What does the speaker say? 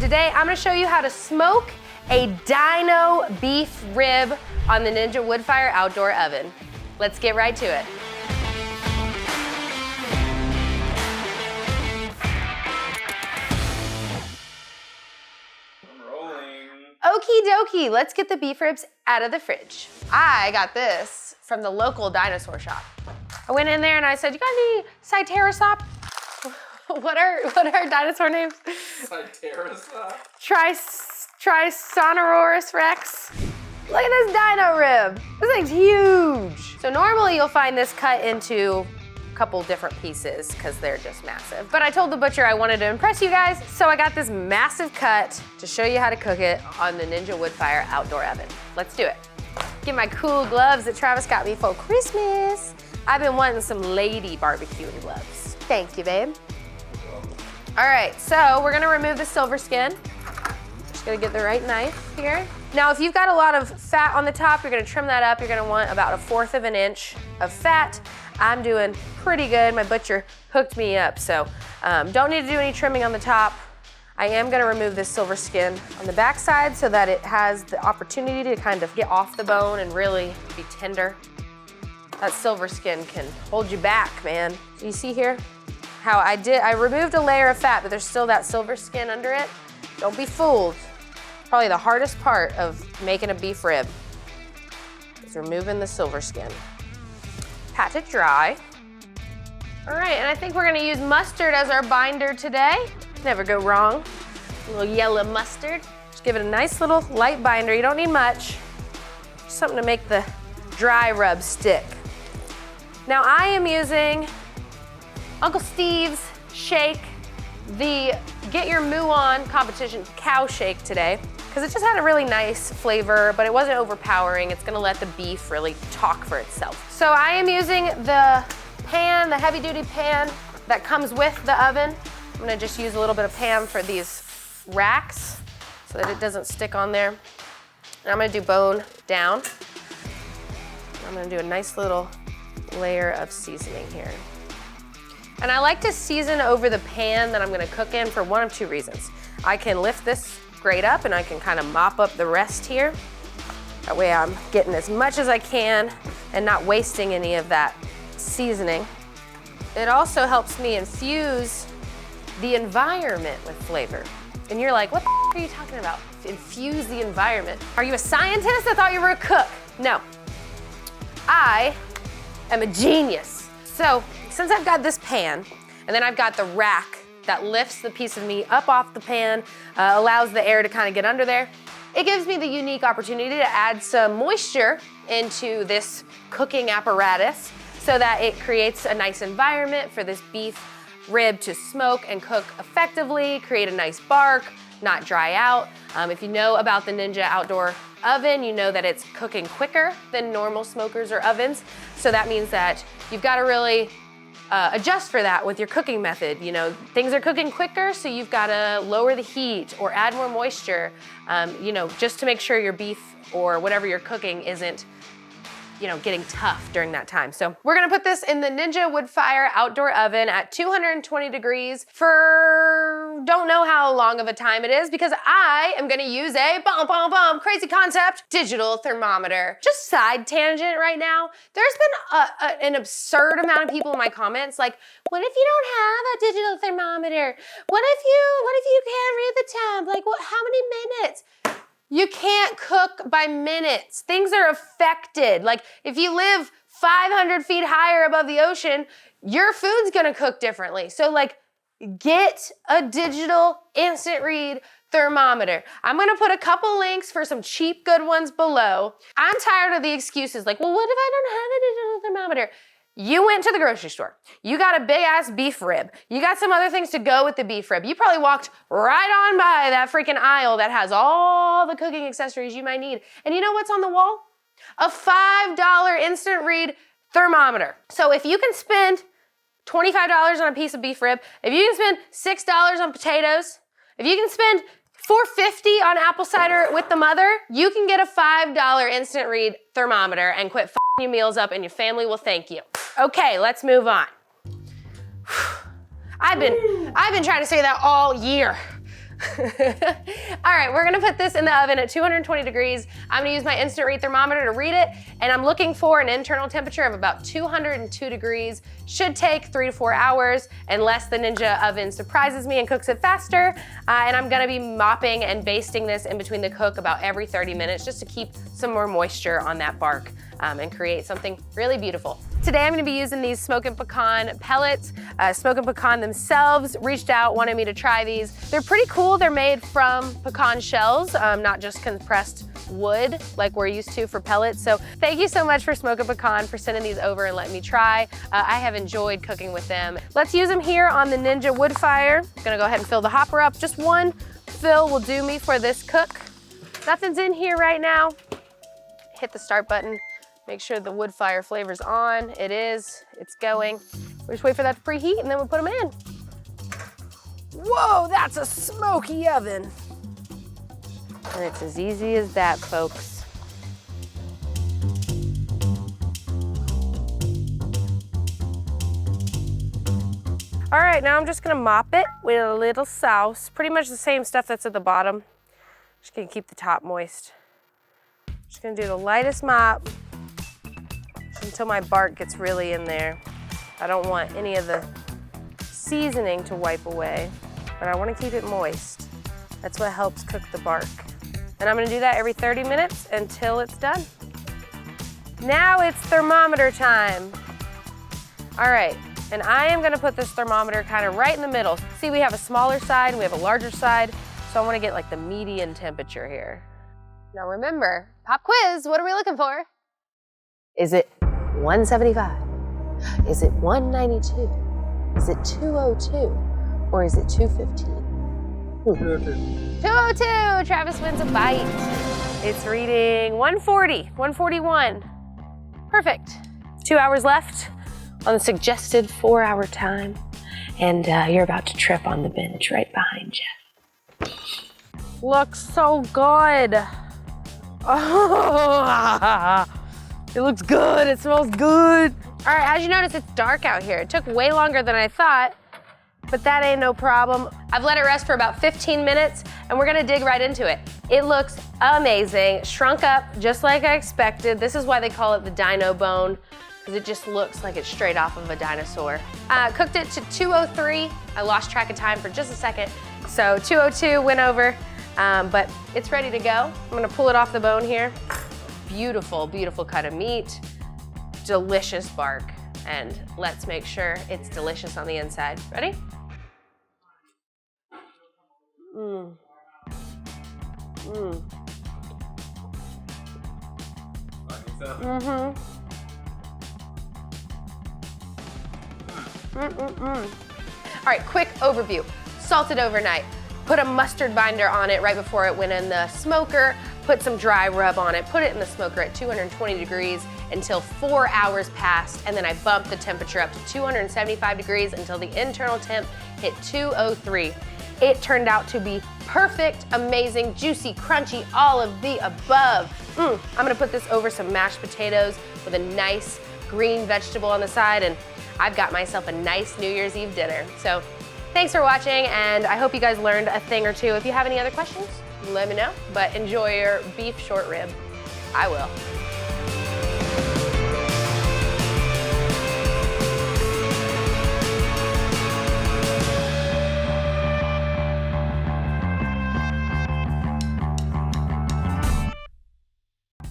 Today, I'm gonna show you how to smoke a dino beef rib on the Ninja Woodfire Outdoor Oven. Let's get right to it. Okie dokie, let's get the beef ribs out of the fridge. I got this from the local dinosaur shop. I went in there and I said, you got any Cyterosop? What are dinosaur names? Cyterosop? Trisonosaurus Rex. Look at this dino rib. This thing's huge. So normally you'll find this cut into a couple different pieces because they're just massive. But I told the butcher I wanted to impress you guys, so I got this massive cut to show you how to cook it on the Ninja Woodfire Outdoor Oven. Let's do it. Get my cool gloves that Travis got me for Christmas. I've been wanting some lady barbecuing gloves. Thank you, babe. All right, so we're gonna remove the silver skin. Just gonna get the right knife here. Now, if you've got a lot of fat on the top, you're gonna trim that up. You're gonna want about 1/4 of an inch of fat. I'm doing pretty good. My butcher hooked me up, so don't need to do any trimming on the top. I am gonna remove this silver skin on the back side so that it has the opportunity to kind of get off the bone and really be tender. That silver skin can hold you back, man. Do you see here? How I removed a layer of fat, but there's still that silver skin under it. Don't be fooled. Probably the hardest part of making a beef rib is removing the silver skin. Pat it dry. All right, and I think we're gonna use mustard as our binder today. Never go wrong. A little yellow mustard. Just give it a nice little light binder. You don't need much. Just something to make the dry rub stick. Now I am using Uncle Steve's shake, the Get Your Moo On competition cow shake today, because it just had a really nice flavor, but it wasn't overpowering. It's gonna let the beef really talk for itself. So I am using the pan, the heavy duty pan that comes with the oven. I'm gonna just use a little bit of pan for these racks so that it doesn't stick on there. And I'm gonna do bone down. I'm gonna do a nice little layer of seasoning here. And I like to season over the pan that I'm gonna cook in for one of two reasons. I can lift this grate up and I can kind of mop up the rest here. That way I'm getting as much as I can and not wasting any of that seasoning. It also helps me infuse the environment with flavor. And you're like, what the are you talking about? Infuse the environment. Are you a scientist? I thought you were a cook. No, I am a genius. So since I've got this pan, and then I've got the rack that lifts the piece of meat up off the pan, allows the air to kind of get under there, it gives me the unique opportunity to add some moisture into this cooking apparatus so that it creates a nice environment for this beef rib to smoke and cook effectively, create a nice bark, not dry out. If you know about the Ninja Outdoor Oven, you know that it's cooking quicker than normal smokers or ovens. So that means that you've got to really adjust for that with your cooking method. You know, things are cooking quicker, so you've got to lower the heat or add more moisture, you know, just to make sure your beef or whatever you're cooking isn't, you know, getting tough during that time. So we're gonna put this in the Ninja Woodfire Outdoor Oven at 220 degrees for don't know how long of a time it is, because I am gonna use a crazy concept digital thermometer. Just side tangent right now. There's been an absurd amount of people in my comments like, what if you don't have a digital thermometer? What if you can't read the temp? Like, what? How many minutes? You can't cook by minutes. Things are affected. Like if you live 500 feet higher above the ocean, your food's gonna cook differently. So like, get a digital instant read thermometer. I'm gonna put a couple links for some cheap, good ones below. I'm tired of the excuses like, well, what if I don't have a digital thermometer? You went to the grocery store. You got a big ass beef rib. You got some other things to go with the beef rib. You probably walked right on by that freaking aisle that has all the cooking accessories you might need. And you know what's on the wall? A $5 instant read thermometer. So if you can spend $25 on a piece of beef rib, if you can spend $6 on potatoes, if you can spend $4.50 on apple cider with the mother, you can get a $5 instant read thermometer and quit f***ing your meals up, and your family will thank you. Okay, let's move on. I've been trying to say that all year. All right, we're gonna put this in the oven at 220 degrees. I'm gonna use my instant read thermometer to read it, and I'm looking for an internal temperature of about 202 degrees. Should take 3 to 4 hours, unless the Ninja oven surprises me and cooks it faster. And I'm gonna be mopping and basting this in between the cook about every 30 minutes, just to keep some more moisture on that bark and create something really beautiful. Today I'm gonna be using these smoking pecan pellets. Smoking pecan themselves reached out, wanted me to try these. They're pretty cool. They're made from pecan shells, not just compressed wood like we're used to for pellets. So thank you so much for Smoking Pecan for sending these over and letting me try. I have enjoyed cooking with them. Let's use them here on the Ninja Woodfire. Gonna go ahead and fill the hopper up. Just one fill will do me for this cook. Nothing's in here right now. Hit the start button. Make sure the wood fire flavor's on. It is, it's going. We just wait for that to preheat and then we'll put them in. Whoa, that's a smoky oven. And it's as easy as that, folks. All right, now I'm just gonna mop it with a little sauce. Pretty much the same stuff that's at the bottom. Just gonna keep the top moist. Just gonna do the lightest mop until my bark gets really in there. I don't want any of the seasoning to wipe away, but I want to keep it moist. That's what helps cook the bark. And I'm going to do that every 30 minutes until it's done. Now it's thermometer time. All right, and I am going to put this thermometer kind of right in the middle. See, we have a smaller side and we have a larger side, so I want to get like the median temperature here. Now remember, pop quiz, what are we looking for? Is it 175? Is it 192? Is it 202? Or is it 215? 202, Travis wins a bite. It's reading 140, 141. Perfect. 2 hours left on the suggested 4-hour time. And you're about to trip on the bench right behind you. Looks so good. Oh. It looks good, it smells good. All right, as you notice, it's dark out here. It took way longer than I thought, but that ain't no problem. I've let it rest for about 15 minutes, and we're gonna dig right into it. It looks amazing, shrunk up just like I expected. This is why they call it the dino bone, because it just looks like it's straight off of a dinosaur. Cooked it to 203. I lost track of time for just a second. So 202 went over, but it's ready to go. I'm gonna pull it off the bone here. Beautiful, beautiful cut of meat, delicious bark, and let's make sure it's delicious on the inside. Ready? Mmm. Mmm. Mm-hmm. Mm-mm-mm. All right, quick overview. Salted overnight. Put a mustard binder on it right before it went in the smoker. Put some dry rub on it, put it in the smoker at 220 degrees until 4 hours passed, and then I bumped the temperature up to 275 degrees until the internal temp hit 203. It turned out to be perfect, amazing, juicy, crunchy, all of the above. I'm gonna put this over some mashed potatoes with a nice green vegetable on the side, and I've got myself a nice New Year's Eve dinner. So thanks for watching, and I hope you guys learned a thing or two. If you have any other questions, let me know, but enjoy your beef short rib. I will.